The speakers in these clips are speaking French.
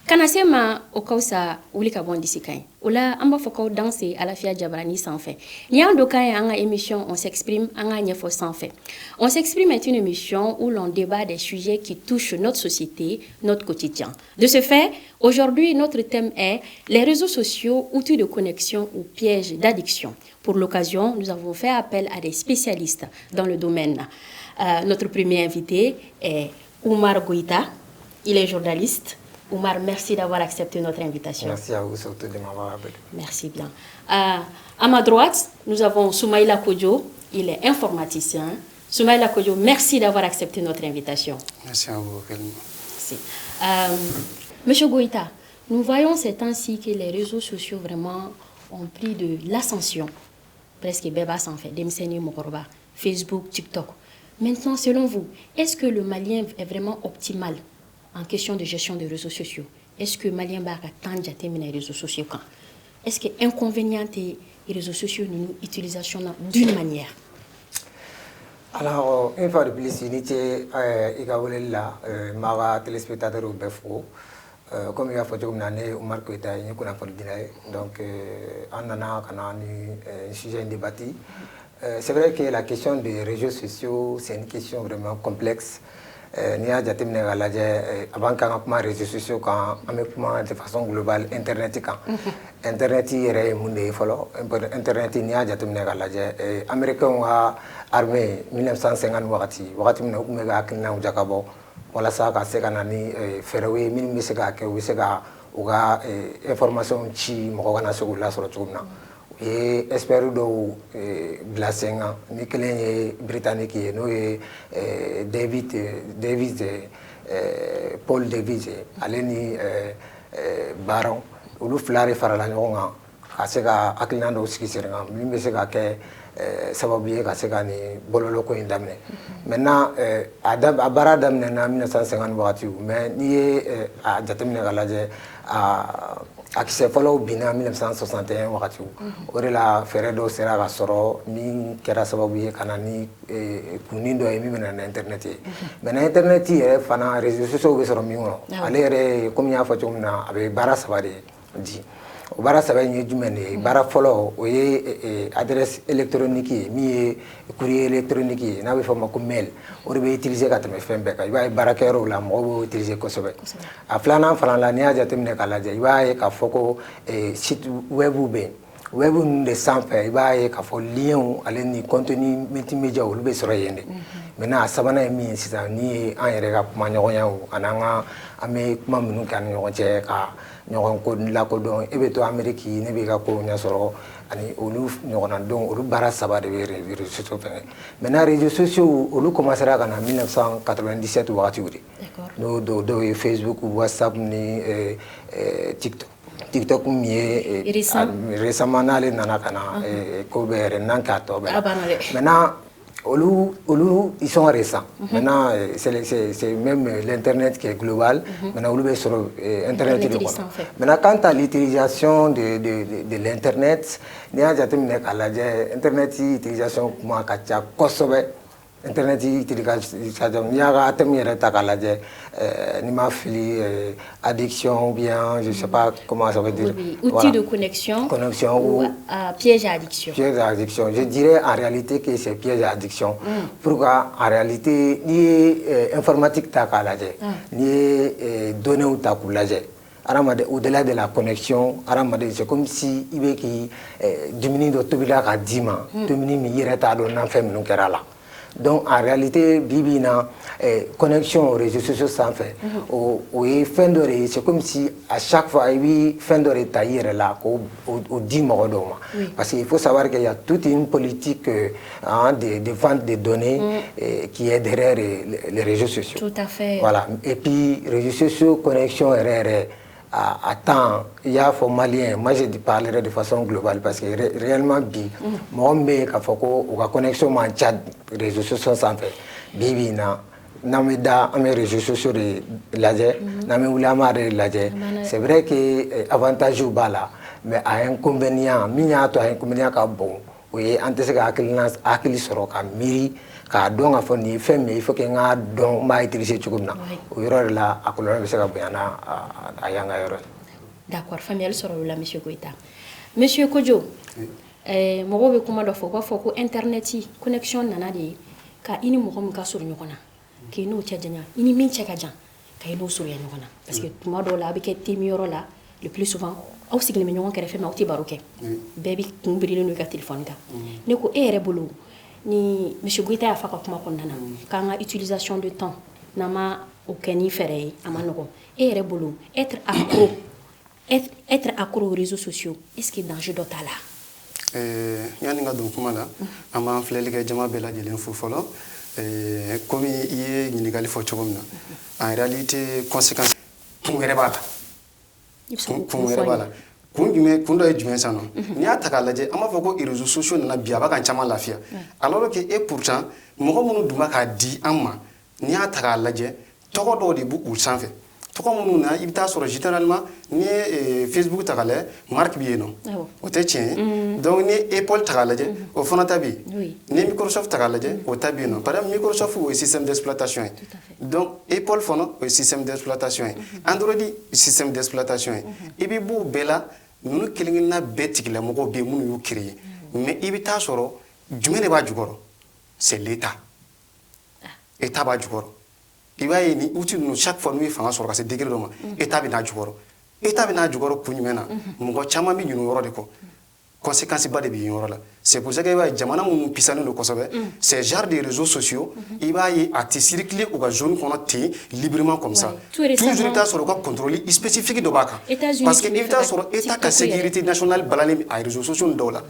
Kanasema okausa ulika bondisi kain. Ola amba foko danser à la Fia Jabrani sans fait. Niando kain anga émission on s'exprime anga nyefo sans fait. On s'exprime est une émission où l'on débat des sujets qui touchent notre société, notre quotidien. De ce fait, aujourd'hui notre thème est les réseaux sociaux, outils de connexion ou pièges d'addiction. Pour l'occasion, nous avons fait appel à des spécialistes dans le domaine. Notre premier invité est Oumar Goïta. Il est journaliste. Oumar, merci d'avoir accepté notre invitation. Merci à vous surtout de m'avoir appelé. Merci bien. À ma droite, nous avons Soumaïla Kodjo. Il est informaticien. Soumaïla Kodjo, merci d'avoir accepté notre invitation. Merci à vous. Merci. Monsieur Goïta, nous voyons ces temps-ci que les réseaux sociaux vraiment ont pris de l'ascension. Presque Beba s'en fait, Demseni Mokorba, Facebook, TikTok. Maintenant, selon vous, est-ce que le Malien est vraiment optimal en question de gestion des réseaux sociaux? Est-ce que Malien Baka tanja terminer les réseaux sociaux quand? Est-ce que inconvénient des réseaux sociaux nous utilisation d'une manière? Alors, une fois de plus, unité Igawela, Mara téléspectateur au Befo, comme il y a photo comme l'année où Marc Koita est qu'on a pour le dîner, donc en a un sujet débattu. C'est vrai que la question des réseaux sociaux, c'est une question vraiment complexe. Ni a jateminɛ k'a lajɛ avant k'an ka kuma réseaux sociaux kan an bɛ kuma de façon globale internet kan internet yɛrɛ ye mun de ye fɔlɔ internet ni y'a jateminɛ k'a lajɛ américains ka armée 1950 wagati min na u tun bɛ ka hakilinaw jakabɔ walasa ka se ka na ni fɛɛrɛw ye minnu bɛ se k'a kɛ u bɛ se ka u ka information ci mɔgɔ kana se k'u lasɔrɔ cogo min na u ye expert dɔw bila sen kan ni kelen ye britannique ye n'o ye Paul Davies ale ni Baron olu fila de farala ɲɔgɔn kan ka se ka hakilina dɔw sigi sen kan min bɛ se ka kɛ sababu ye ka se ka nin bɔlɔlɔ ko in daminɛ maintenant a baara daminɛna 1950 wagati mais n'i ye a jateminɛ ka lajɛ a kisɛ fɔlɔw binna 1961 wagati o de la fɛɛrɛ dɔw sera ka sɔrɔ min kɛra sababu ye ka na ni kunnin dɔ ye min bɛna na internet ye maintenant internet yɛrɛ fana réseaux sociaux bɛ sɔrɔ min kɔnɔ ale yɛrɛ comme n y'a fɔ cogo min na a bɛ baara saba de di o baara saba in ye jumɛn de ye baara fɔlɔ o ye adresse électronique ye min ye courrier électronique ye n'a bɛ fɔ o ma ko mail o de bɛ utiliser ka tɛmɛ fɛn bɛɛ kan i b'a ye baarakɛyɔrɔw la mɔgɔw b'o utiliser kosɛbɛ a filanan fana la n'i y'a jateminɛ k'a lajɛ i b'a ye k'a fɔ ko site webuw bɛ yen web ninnu de sanfɛ i b'a ye k'a fɔ liens ale ni contenu multimédia olu bɛ sɔrɔ yen de maintenant a sabanan ye min ye sisan ni ye an yɛrɛ ka kuma ɲɔgɔnyaw ani an bɛ kuma minnu kɛ an ni ɲɔgɔn cɛ ka ɲɔgɔn ko lakodɔn e bɛ to Amérique ne bɛ ka kow ɲɛsɔrɔ ani olu ɲɔgɔnna donc olu baara saba de bɛ réseaux sociaux fɛngɛ maintenant réseaux sociaux olu commencera ka na 1997 wagatiw de n'o dɔw ye Facebook WhatsApp ni TikTok min ye récemment n'ale nana ka na ko bɛɛ yɛrɛ n'an k'a tɔ bɛɛ maintenant ils sont récents. Maintenant, c'est même l'Internet qui est global. Maintenant, on est sur Internet. Maintenant, quant à l'utilisation de l'Internet, il y a Internet utilisation comme Internet utilisation il y a addiction ou bien je sais pas comment ça veut dire outil de connexion ou piège à addiction. Piège à addiction, je dirais en réalité que c'est piège à addiction. Pourquoi en réalité ni informatique ta kalaje ni données ou ta kulaje au-delà de la connexion, c'est comme si il veut que 10 minutes de tobila ka 10 ma 2 minutes mi yere ta do nan fem nu kera la Donc en réalité bibina connexion aux réseaux sociaux sans fait au fin de c'est comme si à chaque fois il fin de tailler là au 10 mois parce qu'il faut savoir qu'il y a toute une politique de vente de données qui est derrière les réseaux sociaux. Tout à fait. Voilà. Et puis réseaux sociaux connexion RR à temps, il y a des Maliens, moi je parlerai de façon globale parce que réellement, moi, je la connexion avec les réseaux sociaux sans fait. Bibi, les réseaux sociaux c'est vrai que avantage ou bala, mais à inconvénient, inconvénient bon, oui, en tant que soro ka miri ka don a fɔ nin fɛn min il faut que n ka dɔn n b'a utiliser cogo min na o yɔrɔ de la a kɔlɔlɔ bɛ se ka bonya a y'an ka yɔrɔ. D'accord, faamuyali sɔrɔ o la monsieur Goïta. Monsieur Kojo, mɔgɔw bɛ kuma dɔ fɔ u b'a fɔ ko internet connexion nana de ye ka i ni mɔgɔ min ka surun ɲɔgɔn na k'i n'o cɛ janya i ni min cɛ ka jan ka i n'o surunya ɲɔgɔn na parce que tuma dɔw la a bɛ kɛ temi yɔrɔ la le plus souvent aw sigilen bɛ ɲɔgɔn kɛrɛfɛ mais aw tɛ baro kɛ bɛɛ bɛ kun birilen don i ka téléphone kan ne ko e yɛrɛ bolo ni monsieur Goïta y'a fɔ a ka kuma kɔnɔna na k'an ka utilisation de temps n'an ma o kɛ ni fɛɛrɛ ye a ma nɔgɔn e yɛrɛ bolo être accro aux réseaux sociaux est-ce que danger dɔ t'a la. Yani n ka don kuma la an b'an filɛli kɛ jama bɛɛ lajɛlen fo fɔlɔ komi i ye ɲininkali fɔ cogo min na en réalité conséquence kun wɛrɛ b'a la kun wɛrɛ b'a la kun dɔ ye jumɛn san nɔ n'i y'a ta k'a lajɛ an b'a fɔ ko réseaux sociaux nana bi a b'a kan caman lafiya alors que et pourtant mɔgɔ minnu dun b'a k'a di an ma n'i y'a ta k'a lajɛ tɔgɔ dɔw de b'u sanfɛ tɔgɔ minnu na i bɛ taa sɔrɔ généralement n'i ye Facebook ta k'a lajɛ marque bɛ yen nɔ o tɛ tiɲɛ ye donc ni Apple ta k'a lajɛ o fana ta bɛ yen ni Microsoft ta k'a lajɛ o ta bɛ yen nɔ par exemple Microsoft o ye système d'exploitation ye donc Apple fana o ye système d'exploitation ye Android système d'exploitation ye i bɛ bɔ o bɛɛ la ninnu kelen-kelenna bɛɛ tigilamɔgɔw bɛ yen minnu y'u créer mais i bɛ taa sɔrɔ jumɛn de b'a jukɔrɔ c'est l'État État b'a jukɔrɔ i b'a ye ni outil ninnu chaque fois n'u ye fanga sɔrɔ ka se degré dɔ ma État bɛ n'a jukɔrɔ État bɛ n'a jukɔrɔ kun jumɛn na mɔgɔ caman bɛ ɲinɛ o yɔrɔ de kɔ conséquence ba de bɛ yen yɔrɔ la c'est pour ça que i b'a ye jamana minnu pisalen don kosɛbɛ ces genres de réseaux sociaux i b'a ye a tɛ circuler u ka zone kɔnɔ ten librement comme ça toujours i bɛ taa sɔrɔ u ka contrôle spécifique dɔ b'a kan parce que i bɛ taa sɔrɔ État ka sécurité nationale balalen a réseaux sociaux dɔw la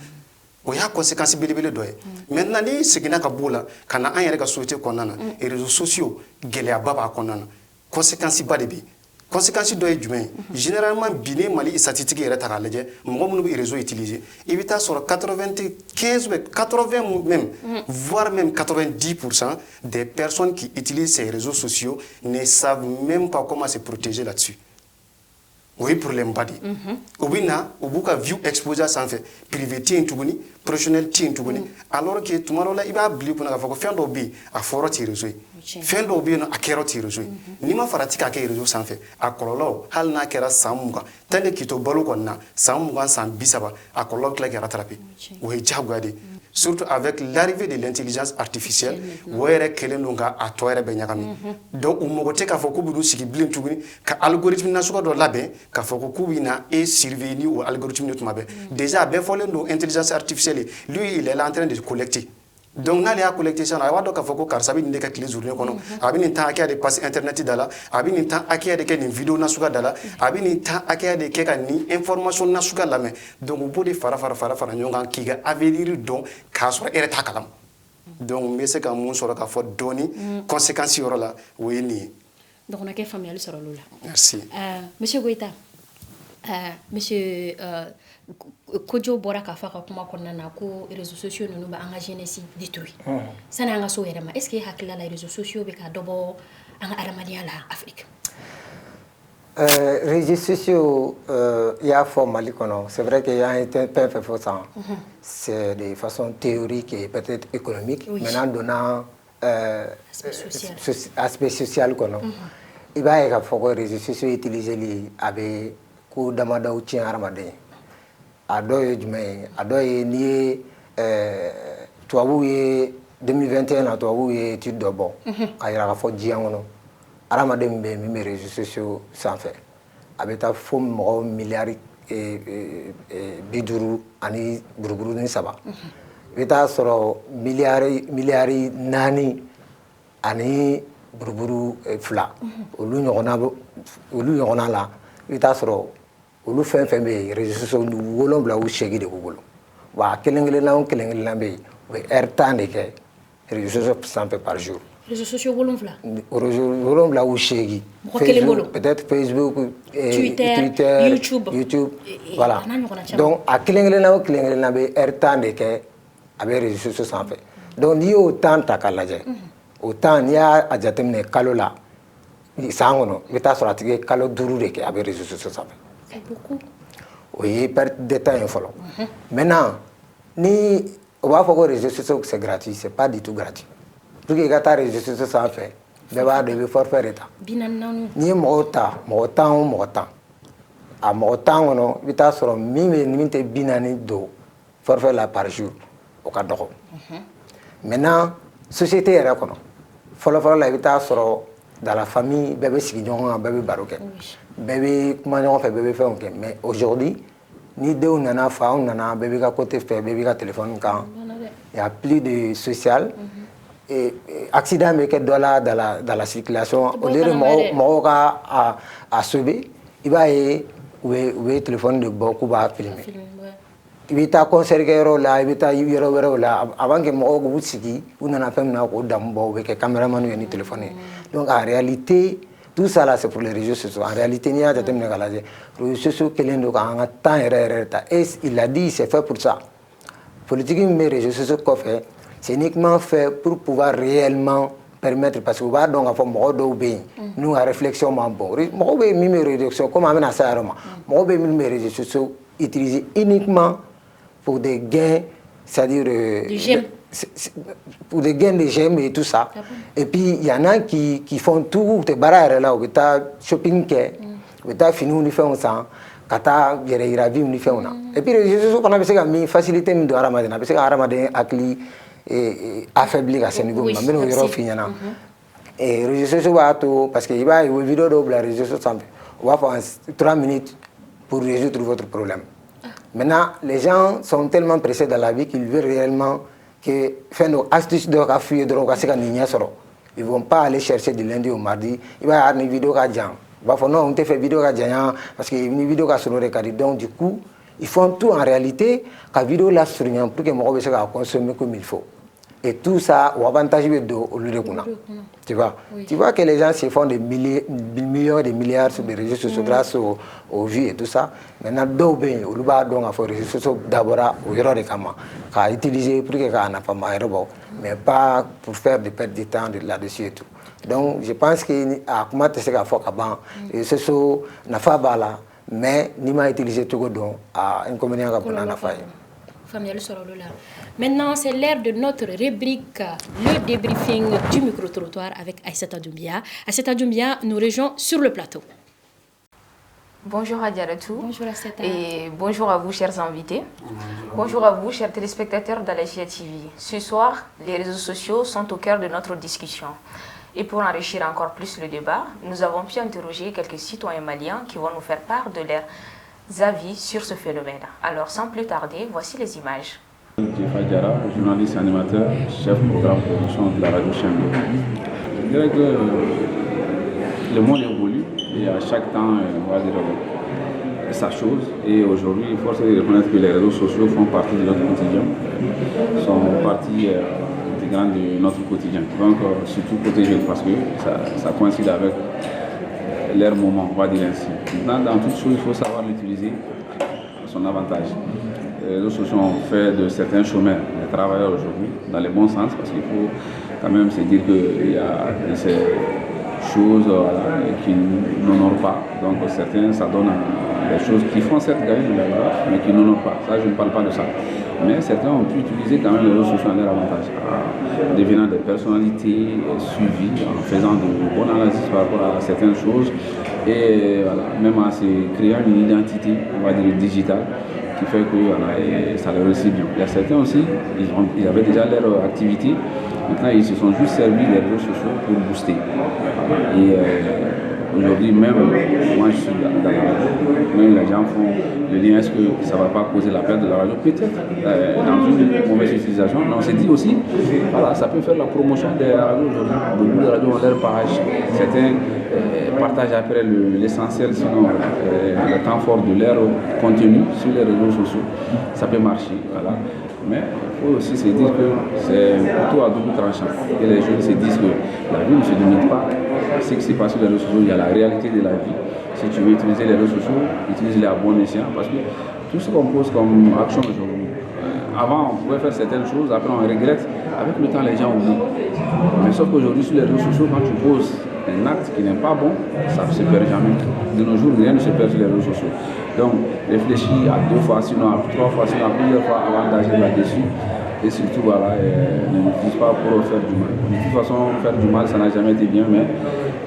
o y'a conséquence belebele dɔ ye maintenant ni seginna ka b'o la ka na an yɛrɛ ka société kɔnɔna na réseaux sociaux gɛlɛyaba b'a kɔnɔna na conséquence ba de bɛ yen conséquence dɔ ye jumɛn ye généralement bi ne Mali statistique yɛrɛ ta k'a lajɛ mɔgɔ minnu bɛ réseau utiliser i bɛ taa sɔrɔ 95 ou 80 même voire même 90% des personnes qui utilisent ces réseaux sociaux ne savent même pas comment se protéger là-dessus. O ye problème ba de ye u bɛ na u b'u ka view exposé a sanfɛ privé tɛ yen tuguni professionnel tɛ yen tuguni alors que tuma dɔw la i b'a bila i kunna k'a fɔ ko fɛn dɔw bɛ yen a fɔra tɛ réseau ye fɛn dɔw bɛ yen nɔ a kɛra tɛ réseau ye n'i ma farati k'a kɛ réseau sanfɛ a kɔlɔlɔ hali n'a kɛra san 20 tant que k'i to balo kɔni na san 20 san 30 a kɔlɔlɔ bɛ tila k'i rattraper o ye diyagoya de ye surtout avec l'arrivée de l'intelligence artificielle o yɛrɛ kɛlen don ka a tɔ yɛrɛ bɛ ɲagami donc u mago tɛ k'a fɔ k'u bɛ n'u sigi bilen tuguni ka algorithme nasugu dɔ labɛn k'a fɔ ko k'u bɛ na e surveiller ni o algorithme ye tuma bɛɛ déjà a bɛɛ fɔlen don intelligence artificielle lui il est là en train de collecter donc n'ale y'a collecté sisan a b'a dɔn k'a fɔ ko karisa bɛ nin de kɛ tile journée kɔnɔ a bɛ nin temps hakɛya de passe internet da la a bɛ nin temps hakɛya de kɛ nin vidéo nasuguya da la a bɛ nin temps hakɛya de kɛ ka nin information nasuguya lamɛn donc u b'o de fara ɲɔgɔn kan k'i ka avenir dɔn k'a sɔrɔ e yɛrɛ t'a kalama donc n bɛ se ka mun sɔrɔ k'a fɔ dɔɔni conséquence yɔrɔ la o ye nin ye. dɔgɔnɔkɛ faamuyali sɔrɔ l'o la. merci. monsieur Goïta monsieur Kojo bɔra k'a fɔ a ka kuma kɔnɔna na ko réseaux sociaux ninnu bɛ an ka jeunesse détruire sani an ka se o yɛrɛ ma est-ce que e hakilila la réseaux sociaux bɛ ka dɔ bɔ an ka adamadenya la Afrique. Réseaux sociaux il y a fort Mali kɔnɔ c'est vrai qu'il y a un peu fort ça c'est de façon théorique et peut-être économique maintenant donnant aspect social kɔnɔ i b'a ye k'a fɔ ko réseaux sociaux utilisés a bɛ ko damadɔw tiɲɛ hadamaden a dɔw ye jumɛn ye a dɔw ye n'i ye tubabuw ye 2021 na tubabuw ye étude dɔ bɔ k'a yira k'a fɔ diɲɛ kɔnɔ hadamaden bɛ min bɛ réseaux sociaux sanfɛ a bɛ taa fo mɔgɔ miliyari 50 ani buruburu ni 3 i bɛ taa sɔrɔ miliyari 4 ani buruburu 2 olu ɲɔgɔnna la i bɛ taa sɔrɔ olu fɛn fɛn bɛ yen réseaux sociaux 7 ou 8 de b'u bolo wa kelen kelenna o kelen kelenna bɛ yen u bɛ heure 10 de kɛ réseaux sociaux sanfɛ par jour. réseaux sociaux 7 ou 8 peut-être Facebook, Twitter, YouTube, voilà. Donc a kelen kelenna o kelen kelenna bɛ heure 10 de kɛ a bɛ réseaux sociaux sanfɛ. Donc n'i y'o temps ta k'a lajɛ o temps n'i y'a jateminɛ kalo la san kɔnɔ i bɛ taa sɔrɔ a tigi ye kalo 5 de kɛ a bɛ réseaux sociaux sanfɛ. C'est beaucoup. O ye perte de temps ye fɔlɔ. Maintenant ni o b'a fɔ ko réseaux sociaux c'est gratuit, c'est pas du tout gratuit. Pour que i ka taa réseaux sociaux sanfɛ bɛɛ b'a dɔn i bɛ forfait de ta. N'i ye mɔgɔw ta mɔgɔ 10 o mɔgɔ 10 a mɔgɔ 10 kɔnɔ i bɛ taa sɔrɔ min tɛ 40 don forfait la par jour o ka dɔgɔ. Maintenant société yɛrɛ kɔnɔ fɔlɔfɔlɔ la i bɛ taa sɔrɔ dans la famille bɛɛ bɛ sigi ɲɔgɔn kan bɛɛ bɛ baro kɛ bɛɛ bɛ kuma ɲɔgɔn fɛ bɛɛ bɛ fɛnw kɛ mais aujourd'hui ni denw nana faw nana bɛɛ b'i ka côté fɛ bɛɛ b'i ka téléphone kan il y a plus de social et accident bɛ kɛ dɔ la dans la circulation au lieu de mɔgɔw ka a sauver i b'a ye u bɛ téléphone de bɔ k'u b'a filmer i bɛ taa concert kɛ yɔrɔ la i bɛ taa yɔrɔ wɛrɛw la avant que mɔgɔw k'u sigi u nana fɛn min na k'o damu bɔ u bɛ kɛ caméraman ye ni téléphone ye donc en réalité tout ça là c'est pour les réseaux sociaux en réalité n'i y'a jateminɛ k'a lajɛ réseaux sociaux kɛlen don k'an ka temps yɛrɛ ta et il a dit c'est fait pour ça politique min bɛ réseaux sociaux kɔfɛ c'est uniquement fait pour pouvoir réellement permettre parce que u b'a dɔn k'a fɔ mɔgɔ dɔw bɛ yen n'u ka réflexion man bon mɔgɔw bɛ min bɛ réseaux sociaux comme an bɛna se a yɔrɔ ma mɔgɔw bɛ min bɛ réseaux sociaux utiliser uniquement pour des gains, c'est-à-dire pour des gains de j'aime et tout ça. Et puis il y en a qui font tout, des barrières là, où tu as shopping, où tu as fini une fois ça, quand tu as la vie une fois et puis les choses qu'on a besoin de faciliter de Ramadan, parce que Ramadan a cli affaibli à ce niveau, mais nous y revenons. Et les réseaux sociaux parce qu'il y a une vidéo de la réseaux sociaux, on va faire 3 minutes pour résoudre votre problème. Maintenant, les gens sont tellement pressés dans la vie qu'ils veulent réellement que faire nos astuces de café de ils ne vont pas aller chercher du lundi au mardi. Il va y avoir une vidéo qui est il va faire non, on te fait vidéo qui est parce qu'il y a une vidéo qui est sur le recadé. Donc du coup, ils font tout en réalité la vidéo là sur pour que moi je consommer comme il faut. Et tout ça, au avantage au lieu de tu vois, tu vois que les gens se font des millions, des milliards sur les réseaux sociaux grâce aux vues et tout ça. Maintenant, d'autres au Luba donc à faire les réseaux sociaux d'abord au héros de Kama, à utiliser pour que ça n'a pas mal, mais pas pour faire des pertes de temps là-dessus et tout. Donc, je pense que à comment tu sais qu'à faire les réseaux sociaux n'a pas bala, mais ni m'a utilisé tout donc à inconvénient qu'à prendre la faille. Maintenant, c'est l'heure de notre rubrique, le débriefing du micro-trottoir avec Aïssata Doumbia. Aïssata Doumbia nous rejoint sur le plateau. Bonjour à Diaratou. Bonjour Aïssata. Et bonjour à vous, chers invités. Bonjour à vous, chers téléspectateurs de la GIA TV. Ce soir, les réseaux sociaux sont au cœur de notre discussion. Et pour enrichir encore plus le débat, nous avons pu interroger quelques citoyens maliens qui vont nous faire part de leurs avis sur ce phénomène. Alors, sans plus tarder, voici les images. Jeff Adjara, journaliste animateur, chef programme production de la radio Chambé. Je dirais que le monde évolue et à chaque temps, on va dire sa chose. Et aujourd'hui, il faut reconnaître que les réseaux sociaux font partie de notre quotidien, sont partie intégrante de notre quotidien. Donc, surtout côté jeunes parce que ça coïncide avec leur moment, on va dire ainsi. Maintenant, dans toute chose, il faut savoir l'utiliser à son avantage. Les réseaux sociaux ont fait de certains chômeurs des travailleurs aujourd'hui dans le bon sens parce qu'il faut quand même se dire qu'il y a ces choses qui n'honorent pas. Donc certains, ça donne des choses qui font certes gagner de l'argent mais qui n'honorent pas. Ça, je ne parle pas de ça. Mais certains ont pu utiliser quand même les réseaux sociaux à leur avantage, en devenant des personnalités suivies, en faisant de bonnes analyses par rapport à certaines choses et voilà, même en se créant une identité, on va dire digitale, qui fait que ça leur réussit bien. Il y a certains aussi, ils avaient déjà leur activité, maintenant ils se sont juste servis des réseaux sociaux pour booster. Et Aujourd'hui, même moi je suis dans la radio, même les gens font le lien, est-ce que ça ne va pas causer la perte de la radio? Peut-être dans une mauvaise utilisation. Mais on s'est dit aussi, voilà, ça peut faire la promotion des radios aujourd'hui. Beaucoup de radios ont leur page. Certains partagent après l'essentiel, sinon le temps fort de leur contenu sur les réseaux sociaux. Ça peut marcher. Voilà. Mais il faut aussi se dire que c'est plutôt à double tranchant. Et les jeunes se disent que la vie ne se limite pas à ce qui se passe sur les réseaux sociaux, il y a la réalité de la vie. Si tu veux utiliser les réseaux sociaux, utilise-les à bon escient. Parce que tout ce qu'on pose comme action aujourd'hui, avant on pouvait faire certaines choses, après on regrette. Avec le temps, les gens oublient. Mais sauf qu'aujourd'hui, sur les réseaux sociaux, quand tu poses un acte qui n'est pas bon, ça ne se perd jamais. De nos jours, rien ne se perd sur les réseaux sociaux. Donc, réfléchis à 2 fois, sinon à 3 fois, sinon à plusieurs fois avant d'agir là-dessus. Et surtout, voilà, ne l'utilise pas pour faire du mal. De toute façon, faire du mal, ça n'a jamais été bien, mais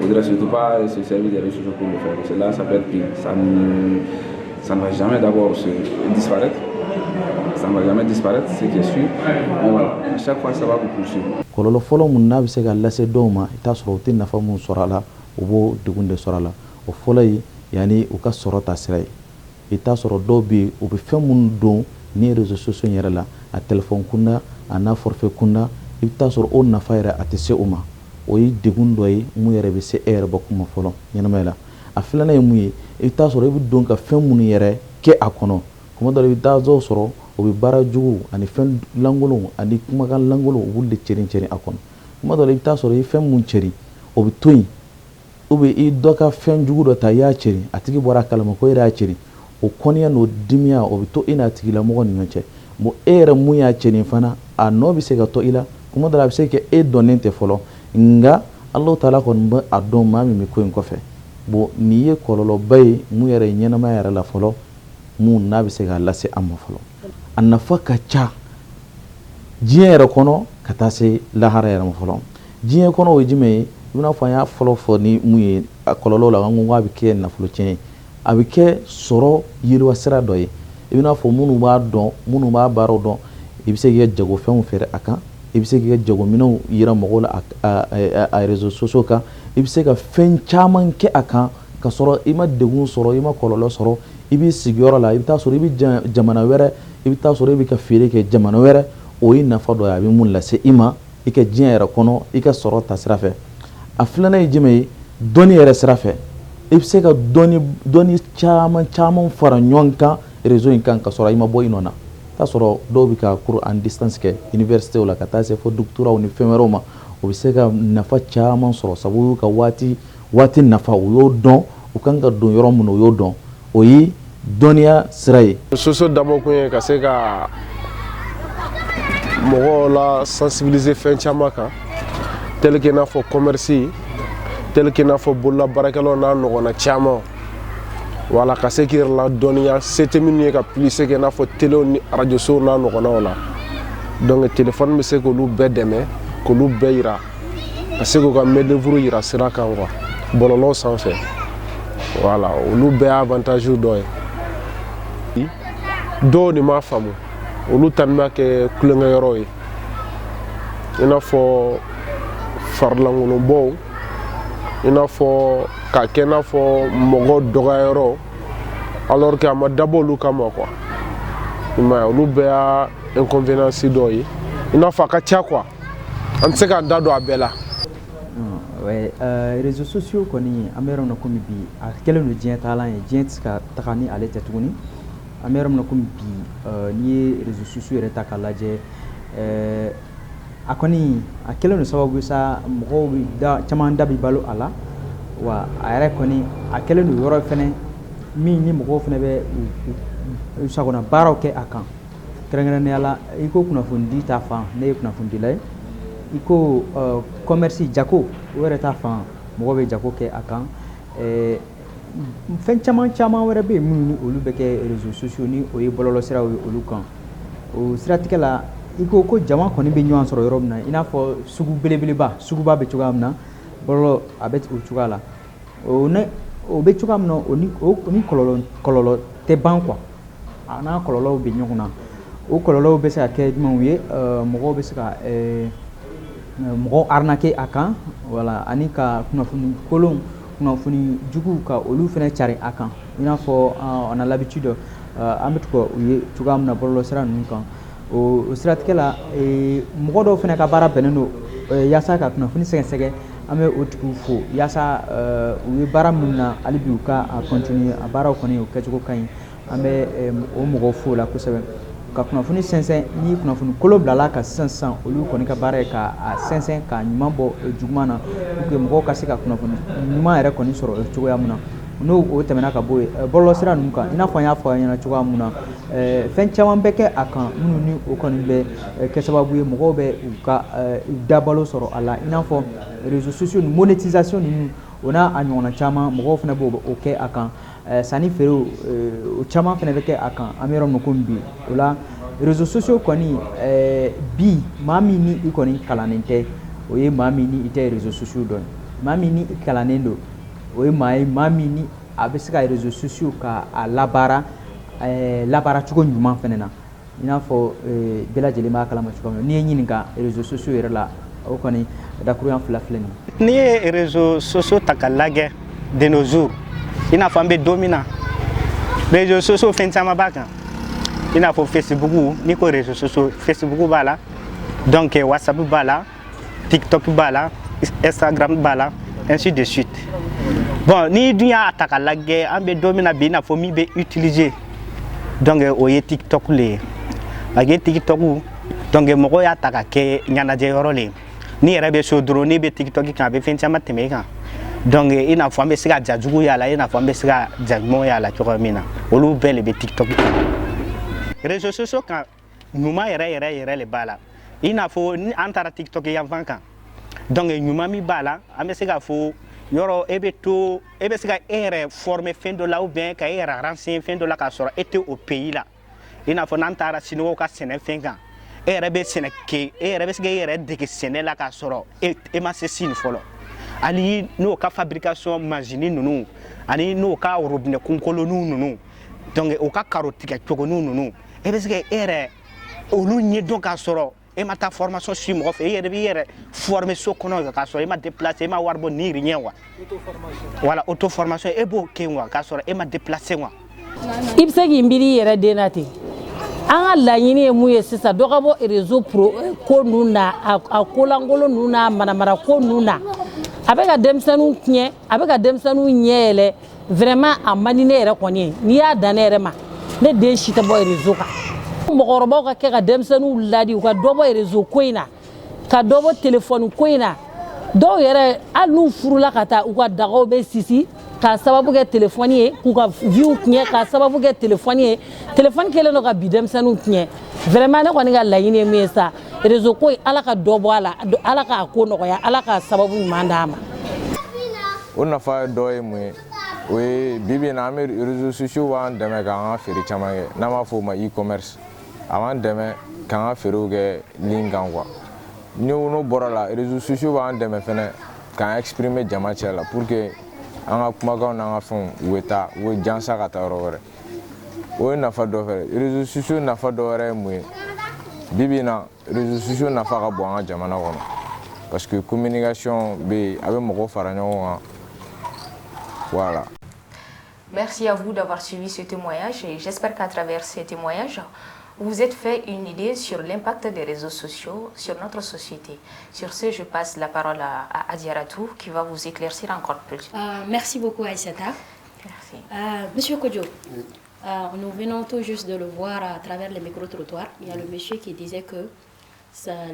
il ne faudrait surtout pas se servir des réseaux sociaux pour le faire. C'est là, ça peut être pire. Ça ne va jamais d'abord disparaître. Ça ne va jamais disparaître, c'est qui est sûr. Mais voilà, à chaque fois, ça va vous poursuivre. Kololo folo mun na bi se ka lase dɔw ma i t'a sɔrɔ u tɛ nafa mun sɔrɔ a la u b'o degun de sɔrɔ a la o fɔlɔ ye yanni u ka sɔrɔ ta sira ye i t'a sɔrɔ dɔw bɛ yen u bɛ fɛn minnu don ni réseaux sociaux yɛrɛ la a téléphone kunda a n'a forfait kunda i bɛ t'a sɔrɔ o nafa yɛrɛ a tɛ se o ma o ye degun dɔ ye mun yɛrɛ bɛ se e yɛrɛ bɔ kuma fɔlɔ ɲɛnamaya la a filanan ye mun ye i bɛ t'a sɔrɔ i bɛ don ka fɛn minnu yɛrɛ kɛ a kɔnɔ kuma dɔ la i bɛ taa dɔw sɔrɔ o bɛ baara jugu ani fɛn lankolon ani kumakan lankolon u b'olu de cɛrin a kɔnɔ kuma dɔ la i bɛ taa sɔrɔ i ye fɛn mun cɛri o bɛ to yen ou bien i dɔ ka fɛn jugu dɔ ta i y'a cɛri a tigi bɔra a kalama ko e yɛrɛ y'a cɛri o kɔniya n'o dimiya o bɛ to e n'a tigilamɔgɔ ni ɲɔgɔn cɛ bon e yɛrɛ mun y'a cɛri fana a nɔ bɛ se ka to i la kuma dɔ la a bɛ se ka e dɔnnen tɛ fɔlɔ nka Alahu Taala kɔni bɛ a dɔn maa min bɛ ko in kɔfɛ bon nin ye kɔlɔlɔba ye mun yɛrɛ ye ɲɛnamaya yɛrɛ la fɔlɔ mun n'a bɛ se k'a lase an ma fɔlɔ a nafa ka ca diɲɛ yɛrɛ kɔnɔ ka taa se lahara yɛrɛ ma fɔlɔ diɲɛ kɔnɔ o ye jumɛn ye i n'a fɔ an y'a fɔlɔ fɔ ni mun ye a kɔlɔlɔ la an ko k'a bɛ kɛ nafolo tiɲɛ ye a bɛ kɛ sɔrɔ yiriwa sira dɔ ye i n'a fɔ minnu b'a dɔn minnu b'a baaraw dɔn i bɛ se k'i ka jagofɛnw feere a kan i bɛ se k'i ka jagominɛnw yira mɔgɔw la a réseaux sociaux kan i bɛ se ka fɛn caman kɛ a kan ka sɔrɔ i ma degun sɔrɔ i ma kɔlɔlɔ sɔrɔ i b'i sigiyɔrɔ la i bɛ taa sɔrɔ i bɛ jamana wɛrɛ i bɛ taa sɔrɔ i bɛ ka feere kɛ jamana wɛrɛ o ye nafa dɔ ye a bɛ mun lase i ma i ka diɲɛ yɛrɛ kɔnɔ i ka sɔrɔ ta sira fɛ a filanan ye jumɛn ye dɔnni yɛrɛ sira fɛ i bɛ se ka dɔnni caman fara ɲɔgɔn kan réseau in kan ka sɔrɔ i ma bɔ i nɔ na i t'a sɔrɔ dɔw bɛ ka cours en distance kɛ université la ka taa se fo doctorat ni fɛn wɛrɛw ma o bɛ se ka nafa caman sɔrɔ sabu u y'u ka waati nafa u y'o dɔn u kan ka don yɔrɔ min na u y'o dɔn o ye dɔnniya sira ye. Soso dabɔ kun ye ka se ka mɔgɔw la sensibiliser fɛn caman kan tel que i n'a fɔ commerce tel que i n'a fɔ bololabaarakɛlaw n'a ɲɔgɔnna caman wala ka se k'i yɛrɛ la dɔnniya se tɛ minnu ye ka plus kɛ i n'a fɔ télé ni radio sow n'a ɲɔgɔnnaw la donc téléphone bɛ se k'olu bɛɛ dɛmɛ k'olu bɛɛ yira ka se k'u ka main d'œuvre yira sira kan quoi bɔlɔlɔw sanfɛ voilà olu bɛɛ y'a avantage dɔ ye dɔw de m'a faamu olu ta bɛna kɛ kulonkɛyɔrɔ ye i n'a fɔ farilankolonbɔw i n'a fɔ k'a kɛ i n'a fɔ mɔgɔ dɔgɔyɔrɔ alors que a ma dabɔ olu kama quoi i m'a ye olu bɛɛ y'a inconvénience dɔ ye i n'a fɔ a ka ca quoi an tɛ se k'an da don a bɛɛ la. Réseaux sociaux kɔni an bɛ yɔrɔ min na komi bi a kɛlen don diɲɛ taalan ye diɲɛ tɛ se ka taga ni ale tɛ tuguni an bɛ yɔrɔ min na komi bi n'i ye réseaux sociaux yɛrɛ ta k'a lajɛ a kɔni a kɛlen don sababu ye sa mɔgɔw bɛ caman da bɛ balo a la wa a yɛrɛ kɔni a kɛlen don yɔrɔ fɛnɛ min ni mɔgɔw fɛnɛ bɛ u sagona baaraw kɛ a kan kɛrɛnkɛrɛnnenya la i ko kunnafoni ta fan ne ye kunnafoni dila ye i ko commerce jago o yɛrɛ ta fan mɔgɔ bɛ jago kɛ a kan fɛn caman wɛrɛ bɛ yen minnu ni olu bɛ kɛ réseaux sociaux ni o ye bɔlɔlɔ siraw ye olu kan o siratigɛ la i ko jama kɔni bɛ ɲɔgɔn sɔrɔ yɔrɔ min na i n'a fɔ sugu belebeleba suguba bɛ cogoya min na bɔlɔlɔ a bɛ o cogoya la o bɛ cogoya min na o ni kɔlɔlɔ tɛ ban quoi a n'a kɔlɔlɔw bɛ ɲɔgɔn na o kɔlɔlɔw bɛ se ka kɛ jumɛnw ye mɔgɔw bɛ se ka mɔgɔw arnaquer a kan wala ani ka kunnafoni kolon kunnafoni jugu ka olu fana cari a kan i n'a fɔ on a l'habitude an bɛ tugu u ye cogoya min na bɔlɔlɔsira ninnu kan o siratigɛ la mɔgɔ dɔw fana ka baara bɛnnen don yaasa ka kunnafoni sɛgɛsɛgɛ an bɛ o tigiw fo yaasa u ye baara min na hali bi u ka continuer a baaraw kɔni o kɛcogo ka ɲi an bɛ o mɔgɔw fo la kosɛbɛ ka kunnafoni sɛnsɛn ni kunnafoni kolo bilala ka sisan olu kɔni ka baara ye ka sɛnsɛn ka ɲuman bɔ juguman na pour que mɔgɔw ka se ka kunnafoni ɲuman yɛrɛ kɔni sɔrɔ cogoya min na n'o o tɛmɛna ka bɔ yen bɔlɔlɔsira ninnu kan i n'a fɔ an y'a fɔ an ɲɛna cogoya min na fɛn caman bɛ kɛ a kan minnu ni o kɔni bɛ kɛ sababu ye mɔgɔw bɛ u ka dabalo sɔrɔ a la i n'a fɔ réseaux sociaux ni monétisation ninnu o n'a a ɲɔgɔnna caman mɔgɔw fana b'o o kɛ a kan sanni feerew o caman fana bɛ kɛ a kan an bɛ yɔrɔ min komi bi o la réseaux sociaux kɔni bi maa min ni i kɔni kalannen tɛ o ye maa min ni i tɛ réseaux sociaux dɔn maa min ni i kalannen don o ye maa ye maa min ni a bɛ se ka réseaux sociaux ka a labaara cogo ɲuman fana na i n'a fɔ bɛɛ lajɛlen b'a kalama cogo min na n'i ye ɲininka réseaux sociaux yɛrɛ la o kɔni dakuruyan fila filɛ nin ye. N'i ye réseaux sociaux ta k'a lajɛ de nos jours i n'a fɔ an bɛ don min na réseaux sociaux fɛn caman b'a kan i n'a fɔ Facebook n'i ko réseaux sociaux Facebook b'a la donc WhatsApp b'a la TikTok b'a la Instagram b'a la ainsi de suite. Bon ni dun y'a ta k'a lajɛ an bɛ don min na bi i n'a fɔ min bɛ utiliser donc o ye TikTok le ye a ye TikTok donc mɔgɔw y'a ta ka kɛ ɲɛnajɛ yɔrɔ le ye n'i yɛrɛ bɛ so dɔrɔn n'i bɛ TikTok kan a bɛ fɛn caman tɛmɛ i kan donc i n'a fɔ an bɛ se ka ja jugu y'a la i n'a fɔ an bɛ se ka ja ɲuman y'a la cogoya min na olu bɛɛ le bɛ TikTok kan réseaux sociaux kan ɲuman yɛrɛ le b'a la i n'a fɔ ni an taara TikTok yanfan kan donc ɲuman min b'a la an bɛ se k'a fɔ yɔrɔ e bɛ se ka e yɛrɛ former fɛn dɔ la ou bien ka e yɛrɛ renseigner fɛn dɔ la k'a sɔrɔ e tɛ o pays la i n'a fɔ n'an taara Sinogaw ka sɛnɛfɛn kan e yɛrɛ bɛ sɛnɛ kɛ e yɛrɛ bɛ se ka e yɛrɛ dege sɛnɛ la k'a sɔrɔ e ma se Sine fɔlɔ hali n'o ka fabrication machine ninnu ani n'o ka robinet kunkolonninw ninnu donc o ka karo tigɛ cogoninw ninnu e bɛ se ka e yɛrɛ olu ɲɛdɔn k'a sɔrɔ e ma taa formation si mɔgɔ fɛ e yɛrɛ b'i yɛrɛ former so kɔnɔ k'a sɔrɔ e ma déplacer e ma wari bɔ ni rien wa voilà auto formation e b'o kɛ wa k'a sɔrɔ e ma déplacer wa i bɛ se k'i miiri i yɛrɛ den na ten an ka laɲini ye mun ye sisan dɔ ka bɔ réseau ko ninnu na a kolankolon ninnu na manamana ko ninnu na a bɛ ka denmisɛnninw tiɲɛ a bɛ ka denmisɛnninw ɲɛ yɛlɛ vraiment a man di ne yɛrɛ kɔni ye n'i y'a dan ne yɛrɛ ma ne den si tɛ bɔ réseau kan mɔgɔkɔrɔbaw ka kɛ ka denmisɛnninw ladi u ka dɔ bɔ réseau ko in na ka dɔ bɔ téléphone ko in na dɔw yɛrɛ hali n'u furula ka taa u ka dagaw bɛ sisi k'a sababu kɛ téléphone ye k'u ka vies tiɲɛ k'a sababu kɛ téléphone ye téléphone kɛlen don ka bi denmisɛnninw tiɲɛ vraiment ne kɔni ka laɲini ye min ye sa réseau ko in ala ka dɔ bɔ a la ala k'a ko nɔgɔya ala k'a sababu ɲuman d'a ma. o nafa dɔ ye mun ye o ye bibi in na an bɛ réseaux sociaux b'an dɛmɛ k'an ka feere caman kɛ n'an b'a fɔ o ma e-commerce a b'an dɛmɛ k'an ka feerew kɛ ligne kan quoi n'o bɔra la réseaux sociaux b'an dɛmɛ fɛnɛ k'an exprimer jama cɛ la pour que an ka kumakanw n'an ka fɛnw u bɛ taa u bɛ jansa ka taa yɔrɔ wɛrɛ o ye nafa dɔ fɛ réseaux sociaux nafa dɔ wɛrɛ ye mun ye bibi in na réseaux sociaux nafa ka bon an ka jamana kɔnɔ parce que communication bɛ yen a bɛ mɔgɔw fara ɲɔgɔn kan voilà. Merci à vous d'avoir suivi ce témoignage et j'espère qu'à travers ce témoignage, vous vous êtes fait une idée sur l'impact des réseaux sociaux sur notre société. Sur ce, je passe la parole à Adiaratou qui va vous éclaircir encore plus. Merci beaucoup Aïssata. Merci. Monsieur Kodjo, nous venons tout juste de le voir à travers les micro-trottoirs. Il y a le monsieur qui disait que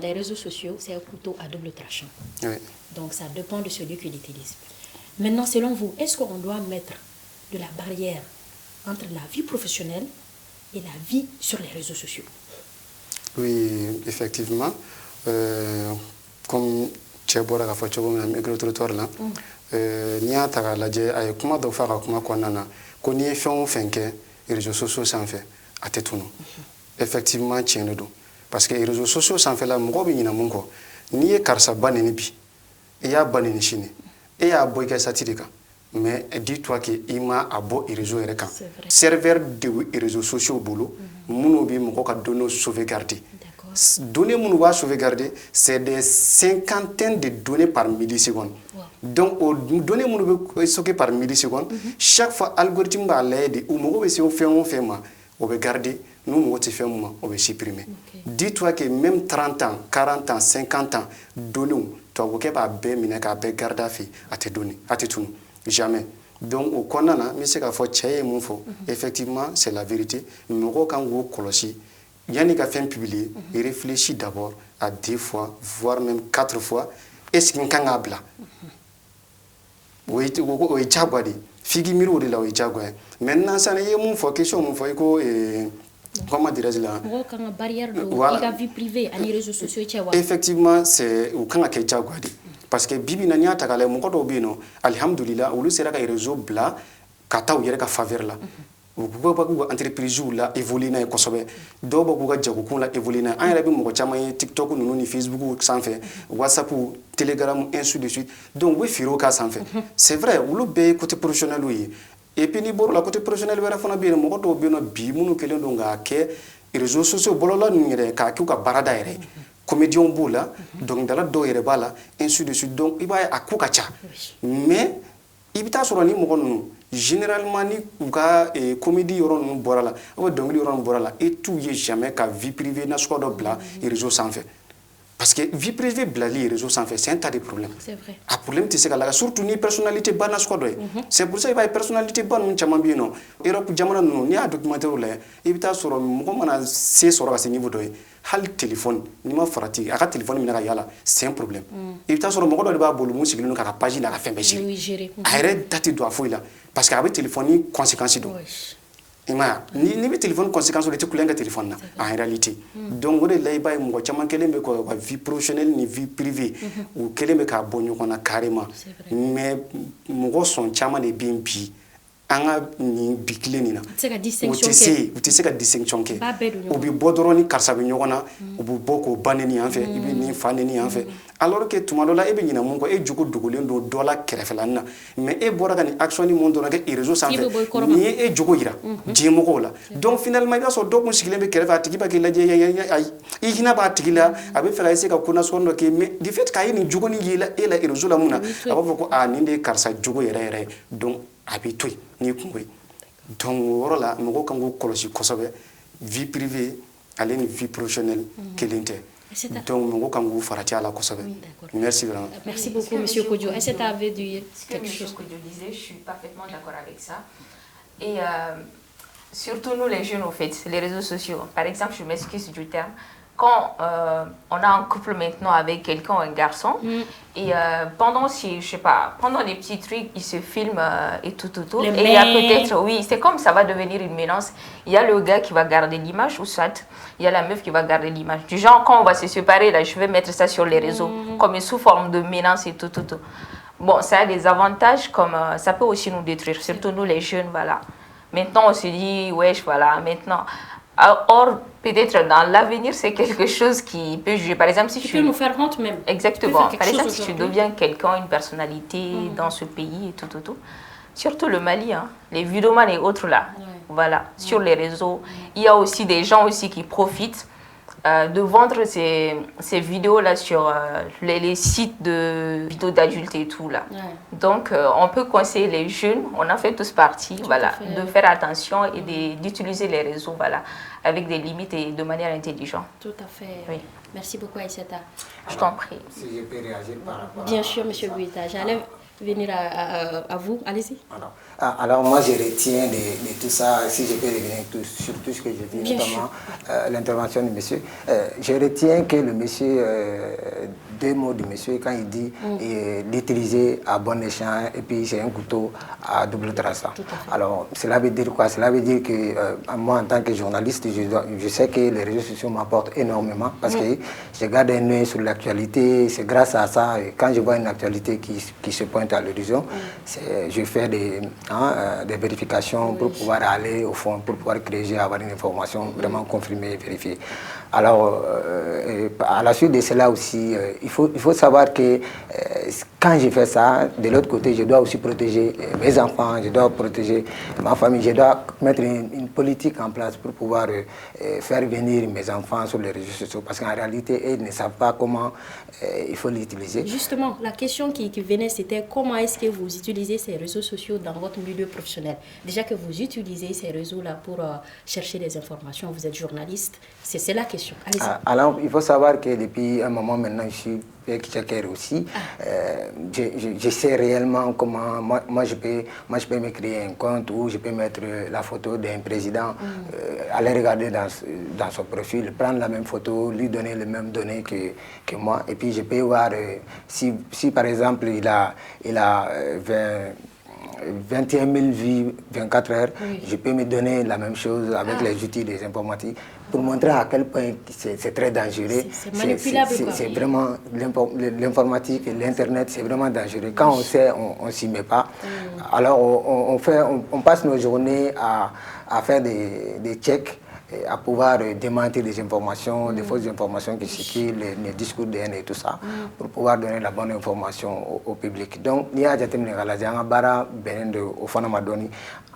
les réseaux sociaux, c'est un couteau à double tranchant. Oui. Donc ça dépend de celui qui l'utilise. Maintenant, selon vous, est-ce qu'on doit mettre de la barrière entre la vie professionnelle et la vie sur les réseaux sociaux? Oui, effectivement. Comme tu as dit, le micro-trottoir là, ni à ta la j'ai aïe comment doit faire comment qu'on a na qu'on y est fait on fait que les réseaux sociaux s'en fait à tête nous. Effectivement, tiens le dos parce que les réseaux sociaux s'en fait là mon gars bien mon quoi ni est car ça banne ni bi et y a banne ni chine et y a boy qui s'attire mais dis-toi que ima abo et réseau et serveur de réseaux sociaux boulot mon bi mon gars donne sauvegarder Données qu'on va sauvegarder, c'est des cinquantaines de données par milliseconde. Donc, aux données qu'on va sauvegarder par milliseconde, chaque fois, l'algorithme va l'aider, ou on va faire on va garder, nous, on va supprimer. Dis-toi que même 30 ans, 40 ans, 50 ans, données, tu vas garder à tes données, à tes données. Jamais. Donc, au Konana, effectivement, c'est la vérité. Mais quand vous colossez, il y a des gens publiés, il réfléchit d'abord à 2 fois, voire même 4 fois. Est-ce qu'il y a un blanc? Oui, oui, Jagwadi. Figi miro de la Jagwa. Maintenant, ça n'est pas une question, comment dirais-je là? Une barrière de la vie privée, à les réseaux sociaux. Effectivement, c'est au Kanaka Jagwadi. Parce que Bibi Nania Tagale, mon côté obino, Alhamdulillah, ou le sera qu'à réseau blanc, Kata ou Yereka faveur là. Vous pouvez entreprise là évoluer na ekosobe do ba kuga jago la évoluer na an rabi mo chama TikTok ou ni Facebook sans fait WhatsApp ou Telegram ainsi de suite donc oui firo ka sans fait c'est vrai ou le be côté professionnel oui et puis ni bor la côté professionnel wera fona bi mo ko bi no bi munu kelen do nga ke réseaux sociaux bolola ni ngere ka ku ka barada ere comédien boula donc dala do ere bala ainsi de suite donc il va à kuka cha mais ibita soro ni mo ko généralement ni ka comédie yoron borala ou donc yoron borala et tout y jamais ka vie privée na squad bla et réseau sans fait parce que vie privée bla les réseaux sans fait c'est un tas de problèmes c'est vrai a problème tu sais que surtout ni personnalité bana squad c'est pour ça il va personnalité bonne mun chama bien non Europe jamana non ni a documentaire là ibita soro mo mana c'est soro à ce niveau de hal téléphone ni ma farati aka téléphone mi na yala c'est un problème ibita soro mo ko do ba bolu musique no ka page na ka fait gérer arrête date do afoila parce que avec téléphone conséquences do ni bi téléphone conséquences de te téléphone na en réalité donc on est là ba mo chama kelembe ko vie professionnelle ni vie privée ou kelembe ka bonyo kona carrément mais mo son chama de bimpi anga ni bikle ni na ou te se ka distinction ke ou bi bodoroni karsa bi nyokona ou bi boko baneni en fait ibi ni faneni en fait alors que tout malola e be nyina mon ko e jugo dugulen do dola kerefela na mais e bora ni action ni mondo na ke réseau sans fait ni e jugo ira jemo ko la donc finalement il so do ko sigile be kerefa tigi ba ke la je ay i hina ba tigila abe fera ese ka kuna so no ke mais du fait ka ni jugo ni yela e la réseau la muna aba ko a ni de karsa jugo yere donc habitué ni kungwe donc worola mo ko kango kolosi kosobe vie privée aller ni vie professionnelle kelente donc mo ko kango farati ala kosobe merci vraiment merci beaucoup monsieur Kodjo est-ce que tu avais dit quelque chose que Kodjo disait je suis parfaitement d'accord avec ça et surtout nous les jeunes au fait les réseaux sociaux par exemple je m'excuse du terme quand on a un couple maintenant avec quelqu'un, un garçon, et pendant, je sais pas, pendant les petits trucs, il se filme et tout. Et il y a peut-être, oui, c'est comme ça va devenir une menace. Il y a le gars qui va garder l'image, ou soit il y a la meuf qui va garder l'image. Du genre, quand on va se séparer, là, je vais mettre ça sur les réseaux, comme sous forme de menace et tout. Bon, ça a des avantages, comme ça peut aussi nous détruire, surtout nous les jeunes, voilà. Maintenant, on se dit, wesh, voilà, maintenant. Or, peut-être dans l'avenir, c'est quelque chose qui peut juger. Par exemple, si tu peux nous faire honte même. Exactement. Par exemple, si tu deviens quelqu'un, une personnalité dans ce pays et tout. Surtout le Mali, hein, les vidéomans et autres là. Voilà, sur les réseaux. Il y a aussi des gens aussi qui profitent de vendre ces vidéos-là sur les sites de vidéos d'adultes et tout là. Donc, on peut conseiller les jeunes, on en fait tous partie, voilà, de faire attention et d'utiliser les réseaux, voilà, avec des limites et de manière intelligente. Tout à fait. Oui. Merci beaucoup, Aïssata. Je t'en prie. Si je peux réagir par rapport Bien sûr, monsieur Bouita. J'allais venir à vous. Allez-y. Alors moi je retiens de tout ça, si je peux revenir sur tout ce que je dis, notamment l'intervention du monsieur. Je retiens que le monsieur, 2 mots du monsieur, quand il dit d'utiliser à bon escient et puis c'est un couteau à double tranchant. Alors cela veut dire quoi? Cela veut dire que moi en tant que journaliste, je sais que les réseaux sociaux m'apportent énormément parce que je garde un œil sur l'actualité, c'est grâce à ça, et quand je vois une actualité qui se pointe à l'horizon, je fais des vérifications pour pouvoir aller au fond, pour pouvoir créer, avoir une information vraiment confirmée et vérifiée. Alors, à la suite de cela aussi, il faut savoir que quand je fais ça, de l'autre côté, je dois aussi protéger mes enfants, je dois protéger ma famille, je dois mettre une politique en place pour pouvoir faire venir mes enfants sur les réseaux sociaux, parce qu'en réalité, ils ne savent pas comment il faut l'utiliser. Justement, la question qui venait, c'était comment est-ce que vous utilisez ces réseaux sociaux dans votre milieu professionnel? Déjà que vous utilisez ces réseaux-là pour chercher des informations, vous êtes journaliste, c'est la question. Alors, il faut savoir que depuis un moment maintenant, je suis checker aussi. Je sais réellement comment moi je peux me créer un compte où je peux mettre la photo d'un président, aller regarder dans son profil, prendre la même photo, lui donner les mêmes données que moi, et puis je peux voir si par exemple il a 21 000 vues 24 heures, je peux me donner la même chose avec les outils des informatiques pour montrer à quel point c'est très dangereux. C'est manipulable. C'est vraiment l'informatique et l'internet, c'est vraiment dangereux. Quand on sait, on ne s'y met pas. Alors on passe nos journées à faire des checks, à pouvoir démentir des informations, des fausses informations qui circulent, les discours de haine et tout ça, pour pouvoir donner la bonne information au public. Donc, il y a des gens qui ont bara benendo au fond de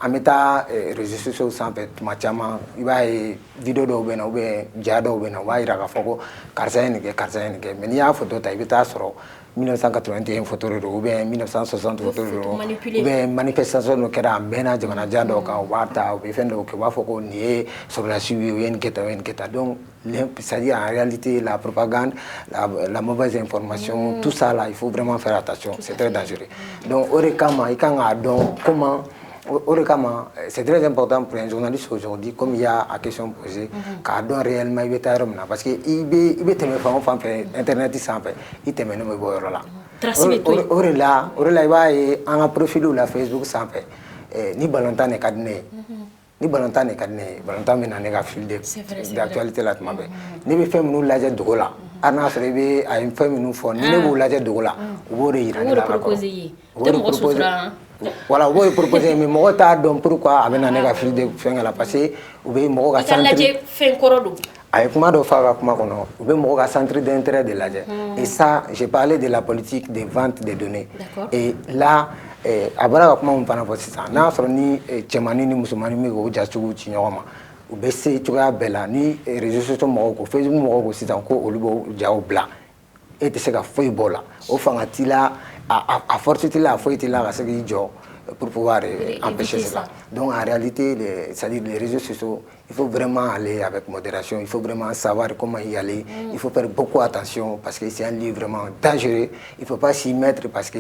en mettant réseaux sociaux sans fait machama, il y a des vidéos de ou bien diado ou bien il y a des photos mais il y a des photos qui sont 1981 photo ou bien 1960 photo ou bien manifestation no kera bena jamana jado ka wata ou bien fendo que wa foko nié sur la suivi ou en keta donc c'est-à-dire en réalité la propagande, la mauvaise information, tout ça là il faut vraiment faire attention, c'est très dangereux. Donc orekama ikanga donc comment c'est très important pour un journaliste aujourd'hui, comme il y a la question posée, car donc réellement il est parce que il est internet il te met là. Il va un profil ou la Facebook sans fait ni balantan et cadné. Ni balantan et cadné, balantan mais n'a fil d'actualité là ni me fait nous la de gola. Arna Srebe a une femme nous font ni vous la de gola. Vous proposer. Voilà, vous proposez, mais moi, pourquoi avec un négatif de faire la passer, ou bien moi, avec moi, ou bien moi, centre d'intérêt de l'AG. Et ça, j'ai parlé de la politique de vente des données. Et là, après, comment on parle de ça? N'a ni Tchemani ni Moussoumani, mais au Jassou, Chignoma. Ou baisser, tu as bella, ni réseaux sociaux, Facebook, Morocco, c'est encore au Lubo, Diao Bla. Et tu sais qu'à Foybola, au Fangatila. À force de la foi pour pouvoir empêcher cela. Donc en réalité, c'est-à-dire les réseaux sociaux, il faut vraiment aller avec modération, il faut vraiment savoir comment y aller, il faut faire beaucoup attention parce que c'est un livre vraiment dangereux, il ne faut pas s'y mettre parce que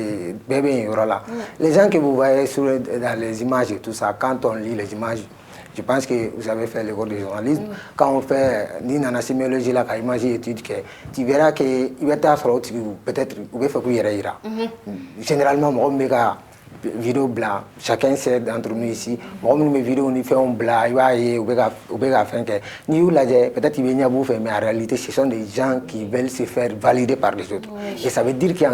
bébé il y aura là. Les gens que vous voyez dans les images et tout ça, quand on lit les images, je pense que vous avez fait l'école de journalisme. Quand on fait une sémiologie, là, étude, tu verras qu'il va être peut-être généralement, on met vidéo blanc. Chacun sait d'entre nous ici. On met vidéo, on fait un blanc, il va y avoir peut-être il va faire, mais en réalité, ce sont des gens qui veulent se faire valider par les autres. Et ça veut dire qu'en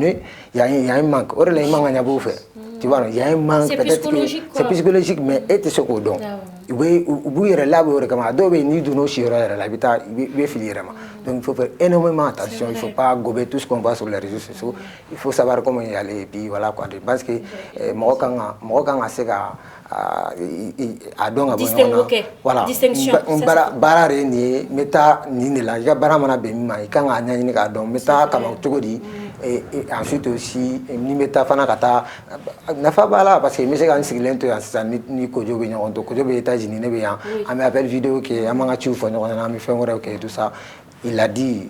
eux, il y a un manque. Or, il y a un manque. Tu vois, il y a un manque. C'est psychologique. C'est psychologique, mais est ce qu'on donne. Oui, donc il faut faire énormément attention, il ne faut pas gober tout ce qu'on voit sur les réseaux sociaux, il faut savoir comment y aller et puis voilà quoi. Je pense que voilà, distinction. Et ensuite aussi, ni meta fana kata na fa bala parce que monsieur kan siglen to ni ko jobe nyon to ko jobe États-Unis ne be yan a me appel vidéo que amanga chu fo nyon na mi fait que tout ça il a dit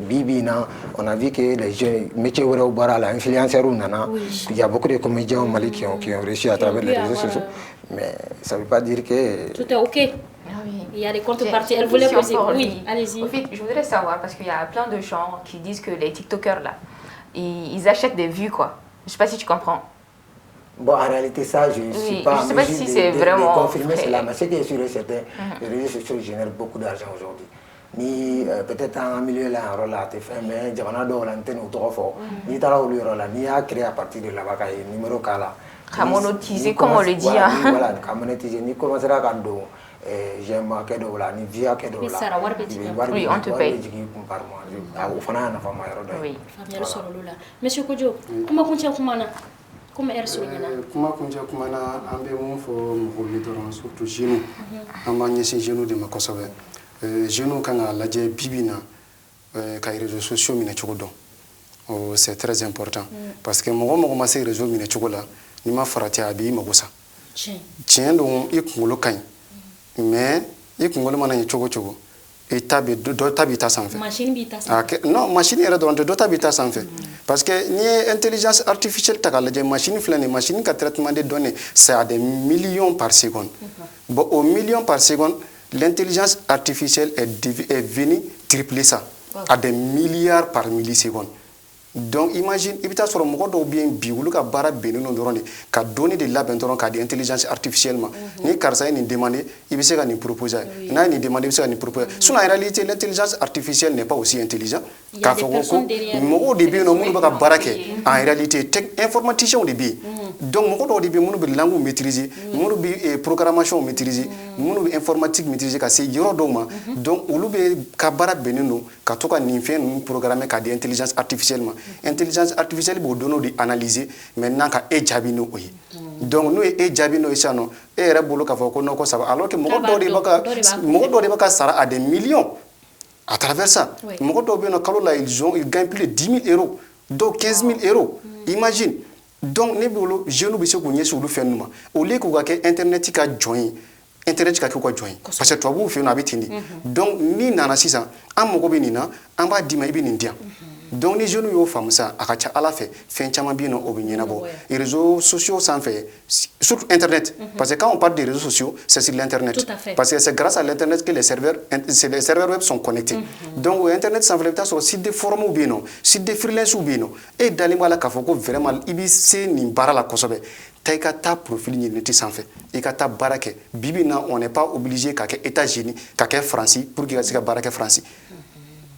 Bibi na on a vu que les jeunes métiers wera au bara la influenceur ou nana il y a beaucoup de comédiens au Mali qui ont réussi à travers les réseaux sociaux mais ça veut pas dire que tout est OK. Il y a des contreparties. Elle voulait poser. Oui, allez-y. En fait, je voudrais savoir parce qu'il y a plein de gens qui disent que les TikTokers là ils achètent des vues quoi. Je sais pas si tu comprends. Bon, en réalité, ça, je ne suis pas je sais pas si c'est vraiment confirmer cela, mais ce qui est sûr et certain, les réseaux sociaux génèrent beaucoup d'argent aujourd'hui. Ni peut-être en milieu là, un rôle là, tu fais, mais j'en ai d'autres l'antenne ou trop fort. Ni t'as là où le rôle là, ni à créer à partir de là-bas, numéro 4 là. À monétiser, comme on le dit. Voilà, à monétiser. Ni commencera à do, j'aime à quel dollar, ni via quel dollar. Oui, on te paye. Oui. Monsieur Kodjo, comment continue comment comme air sur comment continue comment na ambe mon fo mo le surtout jeunes amanya ces jeunes de makosabe jeunes kanga laje bibina kay réseaux sociaux mina chogodo c'est très important parce que mo ma ces réseaux mina chogola ni ma farati abi magosa tien don ikungolo kan mais ikungolo mana chogo chogo et tabi do tabi ta sanfé machine bi ta sanfé non machine era do tabi ta sanfé parce que ni intelligence artificielle ta la machine flane machine qui traitement des données c'est à des millions par seconde bon au millions par seconde l'intelligence artificielle est venue tripler ça à des milliards par milliseconde. Donc imagine ibita soro mogo do bien bi wulu ka bara benino dorone ka donner de la bentoron ka de intelligence artificiellement ni karsa ni demander ibise ka ni proposer na ni demander ibise ka ni proposer en réalité l'intelligence artificielle n'est pas aussi intelligent ka foko mogo de bi no munu ba ka barake en réalité informaticien de bi donc mogo do de bi munu be langue maîtriser munu bi programmation maîtriser munu bi informatique maîtriser ka se yoro do ma donc wulu be ka bara benino ka to ka ni fait programmer ka de intelligence artificiellement intelligence artificielle bo dono di analyser maintenant ka e jabino oyi donc nous e jabino isano e rabolo ka foko no ko saba alors que mogo do de baka sara à des millions à travers ça mogo do beno kalola ils gagnent plus de 10 000 euros donc 15 000 euros imagine donc ne bolo jeune bi se ko nyesu lu fenuma au lieu ko ka internet ka join internet ka ko join parce que toi vous fait na bitindi donc ni nana sisa am mogo be ni na am ba dima ibi ni ndia donc les jeunes yo femme ça akacha ala fait fin chama bien no obinyena bo les réseaux sociaux sans fait surtout internet parce que quand on parle des réseaux sociaux c'est sur l'internet parce que c'est grâce à l'internet que les serveurs web sont connectés donc internet sans fait sur site de forum ou bien non site de freelance ou bien non et dans les mois là ka foko vraiment ibc ni bara la kosobe taika ta profil ni neti sans fait et ka ta barake bibina on n'est pas obligé ka États-Unis ka France pour que ka barake France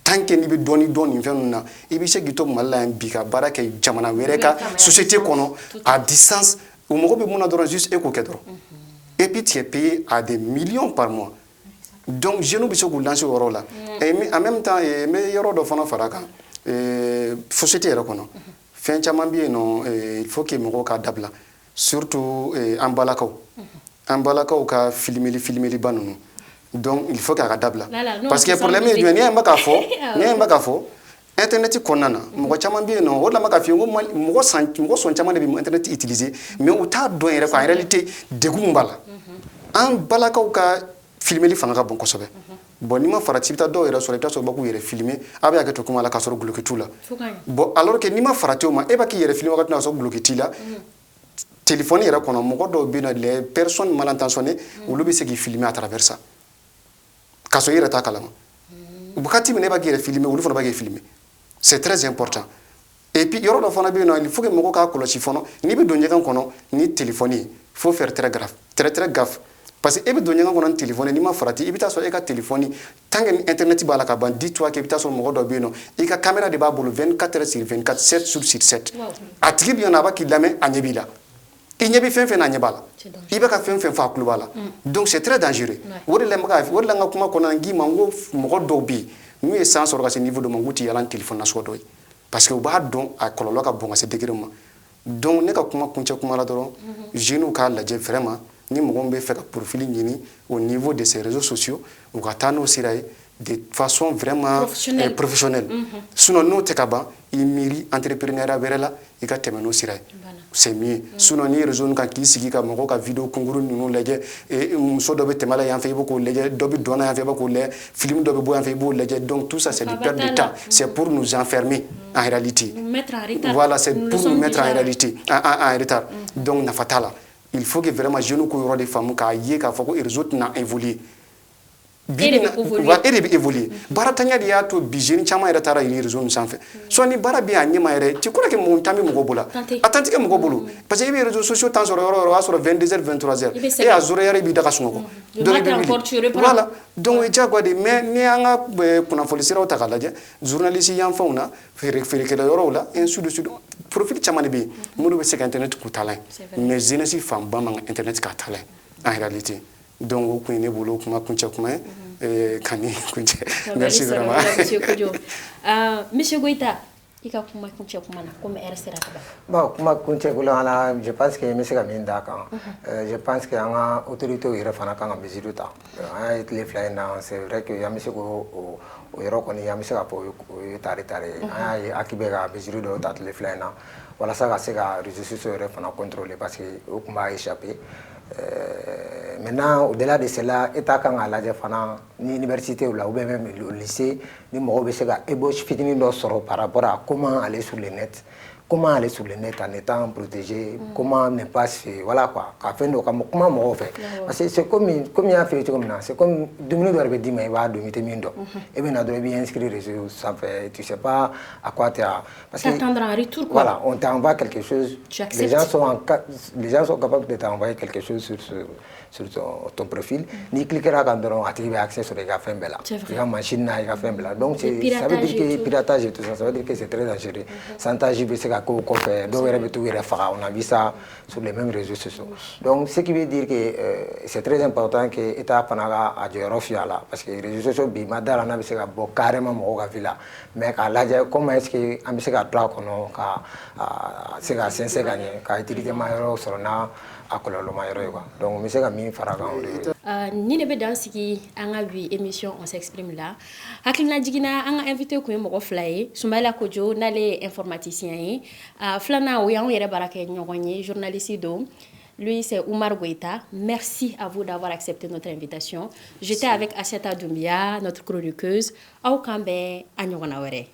tant que ni be doni fenuna ibi se gito malla bika baraka jamana wereka société kono à distance au mogo be mona doron juste eko kedro et puis tu es payé à des millions par mois donc je ne peux pas lancer au rôle là et en même temps me yoro do fana faraka société era kono fin chama bien non il faut que mogo ka dabla surtout en balakaw ka filmer banunu donc il faut qu'à dabla parce que problème est ni mbaka fo internet konana mo chama bien non wala maka fi mo son chama de internet utiliser mais o ta do en réalité degumbala en balaka ka filmer li fanga bon ko sobe bon ni ma farati ta do era so ta so baku yere filmer abe ya to kuma la ka so bloquer tout là bon alors que ni ma farati o ma e ba ki yere filmer ka na so bloquer tila téléphone era kono mo do bien les personnes mal intentionnées ou le se qui filmer à travers ça kaso yira ta kalama bukati mine ba gere filmer ou fona ba gere filmer c'est très important et puis yoro do fona be no il faut que moko ka kolochi fono ni be donye kan kono ni téléphonie faut faire très grave très gaffe parce que e be donye kan kono téléphone ni ma farati ibita so e ka téléphonie tant que internet ba la ka ban dis-toi que ibita so moko do be no e ka caméra de ba bolo 24 heures sur 24 7 jours sur 7 atigi na ba ki lame anyebila il n'y a pas fait un animal. Il n'y a pas fait un club. Donc c'est très dangereux. Nous sommes sans ce niveau de mon outil à téléphone. Parce que nous avons un colloque à bon à ce degré. Donc nous avons vraiment ni mogombe fait profil au niveau de ces réseaux sociaux ou katano sirai de façon vraiment professionnelle. Sinon nous tekaba il miri entrepreneuriat verela et ka temeno sirai. C'est mieux. Sinon ni réseau ka ki sigi ka mogo ka vidéo kunguru nous leje et so dobe temala yan fait beaucoup leje dobe dona yan fait beaucoup le film dobe bo yan fait beaucoup leje donc tout ça c'est du perte de temps. C'est pour nous enfermer en réalité. Voilà, c'est pour nous mettre en réalité en retard. Donc na fatala. Il faut que vraiment jeunes ko yoro de femmes ka ye ka foko réseau na évoluer de bɛ évoluer baaratanya de y'a to bi jeune caman yɛrɛ taara yen réseau ninnu sanfɛ soit ni baara bɛ a ɲɛma yɛrɛ tu crois que mun temps bɛ mɔgɔ bolo a temps tɛ kɛ mɔgɔ bolo parce que i bɛ réseaux sociaux temps sɔrɔ yɔrɔ o yɔrɔ o y'a sɔrɔ 22h 23h e y'a zoro yɛrɛ i b'i da ka sunɔgɔ donc i bɛ wuli voilà donc o ye diyagoya de mais ni an ka kunnafoni siraw ta k'a lajɛ journaliste yan fɛnw na feerekɛla yɔrɔw la ainsi de suite profil caman de bɛ yen minnu bɛ se ka internet k'u talan ye mais jeunesse fanba man kan internet k'a talan ye en réalité donc o kun ye ne bolo kuma kuncɛ kuma ye ka ni kuncɛ merci vraiment monsieur Goïta i ka kuma kuncɛ kuma na comme heure sera ka ban bon kuma kuncɛ bolo ala je pense que n bɛ se ka min d'a kan je pense que an ka autorités yɛrɛ fana kan ka mesure ta an y'a ye tile fila in na c'est vrai que an bɛ se k'o yɔrɔ kɔni an bɛ se ka fɔ o ye tare tare ye an y'a ye aki bɛ ka mesure dɔw ta tile fila in na walasa ka se ka réseaux sociaux yɛrɛ fana contrôler parce que o tun b'a échapper maintenant au-delà de cela État kan k'a lajɛ fana ni université la ou bien même au lycée ni mɔgɔw bɛ se ka ébauche fitinin dɔ sɔrɔ par rapport à comment aller sur le net comment aller sur le net en étant protégé comment ne pas se voilà quoi ka fɛn dɔ ka kuma mɔgɔw fɛ parce que c'est comme il y a fait cogo min na c'est comme dumuni dɔ yɛrɛ bɛ d'i ma i b'a dɔn i tɛ min dɔn e bɛ na dɔrɔn i b'i inscrire réseau sanfɛ tu sais pas à quoi tu as parce que t'attendre un retour quoi voilà on t'envoie quelque chose les gens sont capables de t'envoyer quelque chose sur ton profil ni cliquera kan dɔrɔn a tigi bɛ accès sur i ka fɛn bɛɛ la i ka machine na i ka fɛn bɛɛ la donc ça veut dire que piratage et tout ça ça veut dire que c'est très dangereux chantage bɛ se ka k'o kɔfɛ dɔw yɛrɛ bɛ t'u yɛrɛ faga on a vu ça sur les mêmes réseaux sociaux donc ce qui veut dire que c'est très important que État fana ka a jɔyɔrɔ fiyɛ a la parce que réseaux sociaux bi ma da la n'a bɛ se ka bɔ carrément mɔgɔw ka vie la mais k'a lajɛ comment est-ce que an bɛ se ka to a kɔnɔ ka se ka sɛnsɛn ka ɲɛ ka utilité ma yɔrɔ sɔrɔ n'a a kɔlɔlɔma yɔrɔ ye quoi donc n bɛ se ka min fara kan o de ye. Ni ne bɛ dan sigi an ka bi émission on s'exprime la hakilina jiginna an ka invité kun ye mɔgɔ fila ye Soumaïla Kojo n'ale ye informaticien ye filanan o y'anw yɛrɛ baarakɛ ɲɔgɔn ye journaliste don. Lui, c'est Oumar Goïta. Merci à vous d'avoir accepté notre invitation. J'étais avec Assiata Doumbia, notre chroniqueuse. Au Kambe, à Nyogana Were.